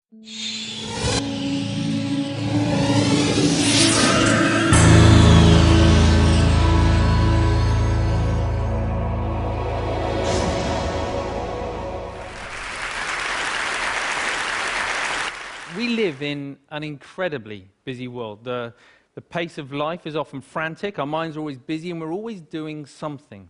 We live in an incredibly busy world. The pace of life is often frantic, our minds are always busy, and we're always doing something.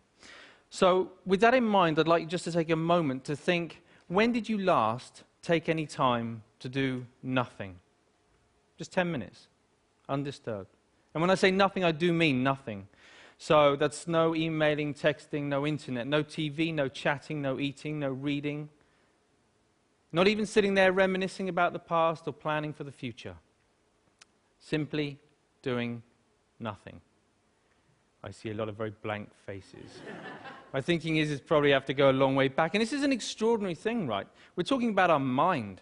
So with that in mind, I'd like you just to take a moment to think, when did you last take any time to do nothing? Just 10 minutes, undisturbed. And when I say nothing, I do mean nothing. So that's no emailing, texting, no internet, no TV, no chatting, no eating, no reading. Not even sitting there reminiscing about the past or planning for the future. Simply doing nothing. I see a lot of very blank faces. My thinking is probably have to go a long way back. And this is an extraordinary thing, right? We're talking about our mind.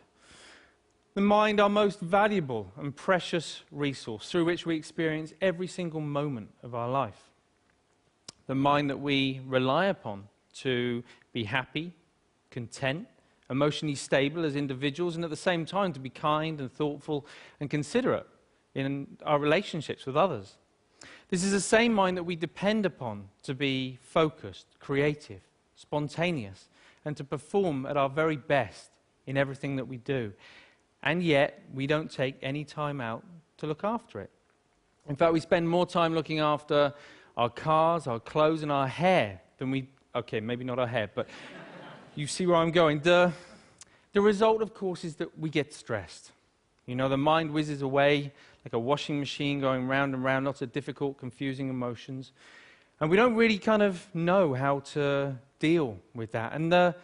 The mind, our most valuable and precious resource through which we experience every single moment of our life. The mind that we rely upon to be happy, content, emotionally stable as individuals, and at the same time to be kind and thoughtful and considerate in our relationships with others. This is the same mind that we depend upon to be focused, creative, spontaneous, and to perform at our very best in everything that we do. And yet, we don't take any time out to look after it. In fact, we spend more time looking after our cars, our clothes, and our hair than we... Okay, maybe not our hair, but you see where I'm going. The result, of course, is that we get stressed. You know, the mind whizzes away like a washing machine going round and round, lots of difficult, confusing emotions. And we don't really kind of know how to deal with that. And the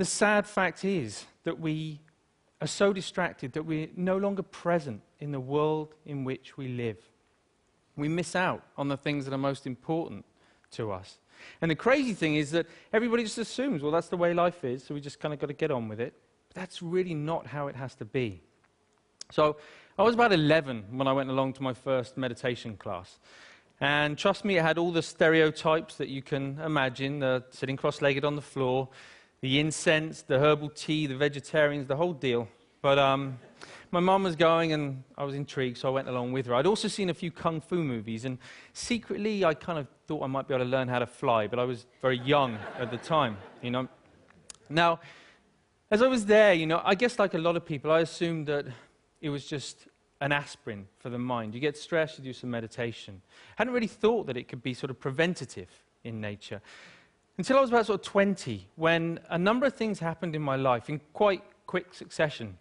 sad fact is that we are so distracted that we're no longer present in the world in which we live. We miss out on the things that are most important to us. And the crazy thing is that everybody just assumes, well, that's the way life is, so we just kind of got to get on with it. But that's really not how it has to be. So I was about 11 when I went along to my first meditation class. And trust me, it had all the stereotypes that you can imagine, the sitting cross-legged on the floor, the incense, the herbal tea, the vegetarians, the whole deal. But my mum was going, and I was intrigued, so I went along with her. I'd also seen a few kung fu movies, and secretly I kind of thought I might be able to learn how to fly, but I was very young at the time, you know. Now, as I was there, you know, I guess like a lot of people, I assumed that it was just an aspirin for the mind. You get stressed, you do some meditation. I hadn't really thought that it could be sort of preventative in nature. Until I was about sort of 20, when a number of things happened in my life in quite quick succession.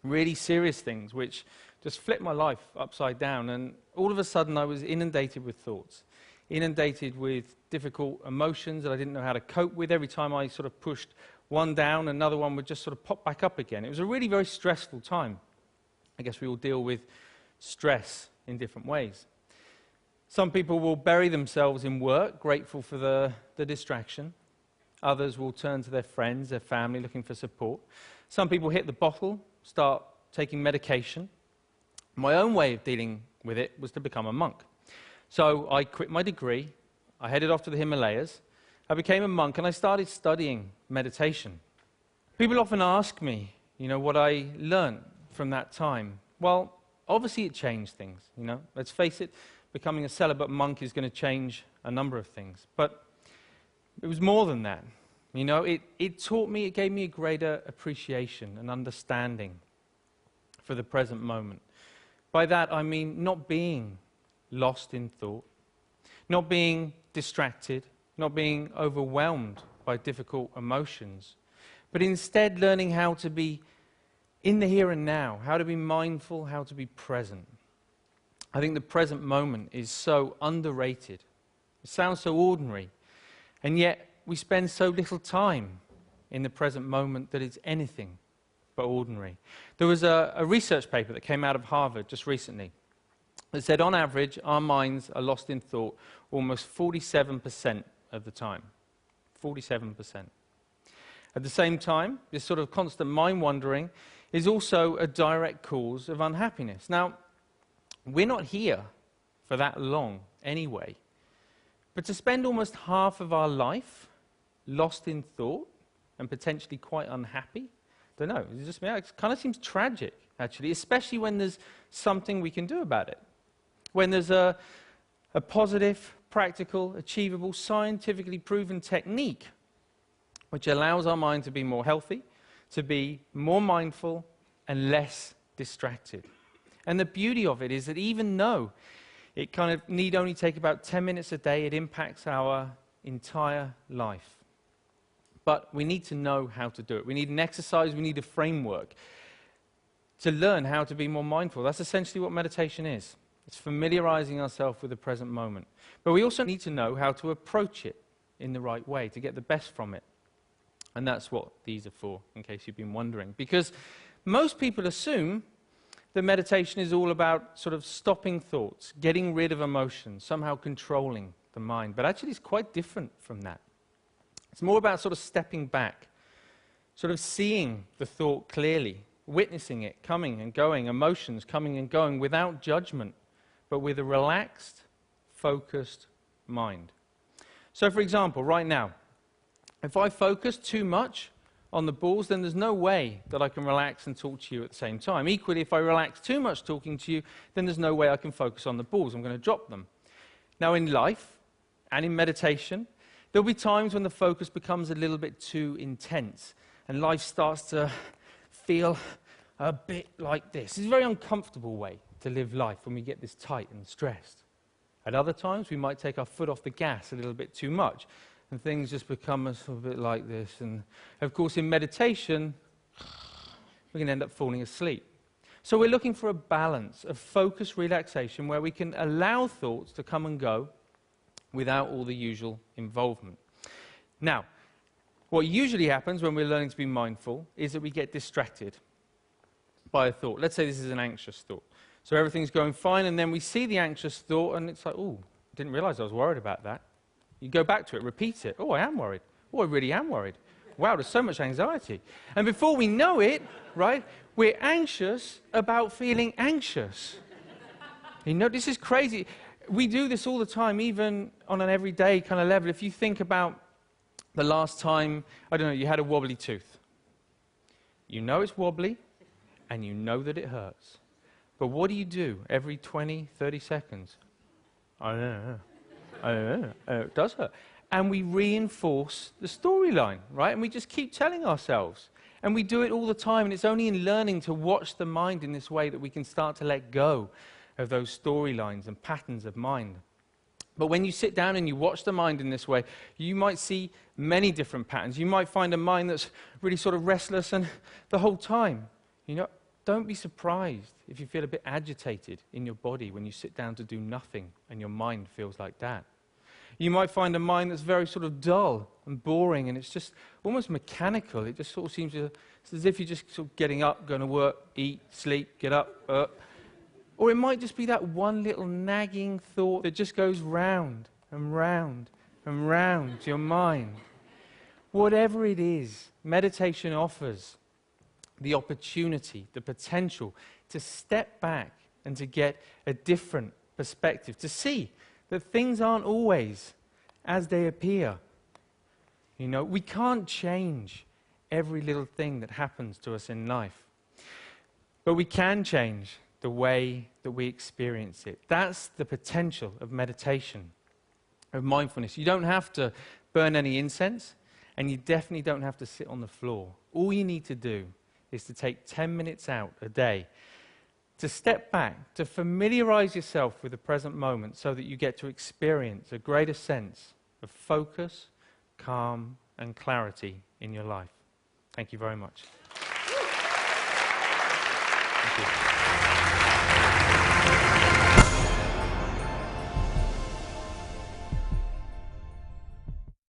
Really serious things, which just flipped my life upside down. And all of a sudden, I was inundated with thoughts, inundated with difficult emotions that I didn't know how to cope with. Every time I sort of pushed one down, another one would just sort of pop back up again. It was a really very stressful time. I guess we all deal with stress in different ways. Some people will bury themselves in work, grateful for the distraction. Others will turn to their friends, their family, looking for support. Some people hit the bottle, start taking medication. My own way of dealing with it was to become a monk. So I quit my degree, I headed off to the Himalayas, I became a monk, and I started studying meditation. People often ask me, you know, what I learned from that time. Well, obviously it changed things, you know. Let's face it, becoming a celibate monk is going to change a number of things. But it was more than that. You know, it taught me, it gave me a greater appreciation and understanding for the present moment. By that, I mean not being lost in thought, not being distracted, not being overwhelmed by difficult emotions, but instead learning how to be in the here and now, how to be mindful, how to be present. I think the present moment is so underrated. It sounds so ordinary, and yet we spend so little time in the present moment that it's anything but ordinary. There was a research paper that came out of Harvard just recently that said on average our minds are lost in thought almost 47% of the time. 47%. At the same time, this sort of constant mind wandering is also a direct cause of unhappiness. Now, we're not here for that long anyway, but to spend almost half of our life lost in thought and potentially quite unhappy, don't know, it's just me. It kind of seems tragic, actually, especially when there's something we can do about it. When there's a positive, practical, achievable, scientifically proven technique which allows our mind to be more healthy, to be more mindful, and less distracted. And the beauty of it is that even though it kind of need only take about 10 minutes a day, it impacts our entire life. But we need to know how to do it. We need an exercise, we need a framework to learn how to be more mindful. That's essentially what meditation is. It's familiarizing ourselves with the present moment. But we also need to know how to approach it in the right way to get the best from it. And that's what these are for, in case you've been wondering. Because most people assume that meditation is all about sort of stopping thoughts, getting rid of emotions, somehow controlling the mind. But actually it's quite different from that. It's more about sort of stepping back, sort of seeing the thought clearly, witnessing it coming and going, emotions coming and going without judgment, but with a relaxed, focused mind. So for example, right now, if I focus too much on the balls, then there's no way that I can relax and talk to you at the same time. Equally, if I relax too much talking to you, then there's no way I can focus on the balls. I'm going to drop them. Now in life and in meditation, there'll be times when the focus becomes a little bit too intense and life starts to feel a bit like this. It's a very uncomfortable way to live life when we get this tight and stressed. At other times, we might take our foot off the gas a little bit too much and things just become a sort of bit like this. And of course, in meditation, we can end up falling asleep. So we're looking for a balance of focused relaxation where we can allow thoughts to come and go without all the usual involvement. Now, what usually happens when we're learning to be mindful is that we get distracted by a thought. Let's say this is an anxious thought. So everything's going fine, and then we see the anxious thought, and it's like, oh, didn't realize I was worried about that. You go back to it, repeat it. Oh, I am worried. Oh, I really am worried. Wow, there's so much anxiety. And before we know it, right, we're anxious about feeling anxious. You know, this is crazy. We do this all the time, even on an everyday kind of level. If you think about the last time, I don't know, you had a wobbly tooth. You know it's wobbly, and you know that it hurts. But what do you do every 20, 30 seconds? I don't know. It does hurt. And we reinforce the storyline, right? And we just keep telling ourselves. And we do it all the time. And it's only in learning to watch the mind in this way that we can start to let go of those storylines and patterns of mind. But when you sit down and you watch the mind in this way, you might see many different patterns. You might find a mind that's really sort of restless and the whole time. You know, don't be surprised if you feel a bit agitated in your body when you sit down to do nothing and your mind feels like that. You might find a mind that's very sort of dull and boring and it's just almost mechanical. It just sort of seems to, it's as if you're just sort of getting up, going to work, eat, sleep, get up. Or it might just be that one little nagging thought that just goes round and round and round your mind. Whatever it is, meditation offers the opportunity, the potential to step back and to get a different perspective, to see that things aren't always as they appear. You know, we can't change every little thing that happens to us in life, but we can change the way that we experience it. That's the potential of meditation, of mindfulness. You don't have to burn any incense, and you definitely don't have to sit on the floor. All you need to do is to take 10 minutes out a day to step back, to familiarize yourself with the present moment so that you get to experience a greater sense of focus, calm, and clarity in your life. Thank you very much. Thank you.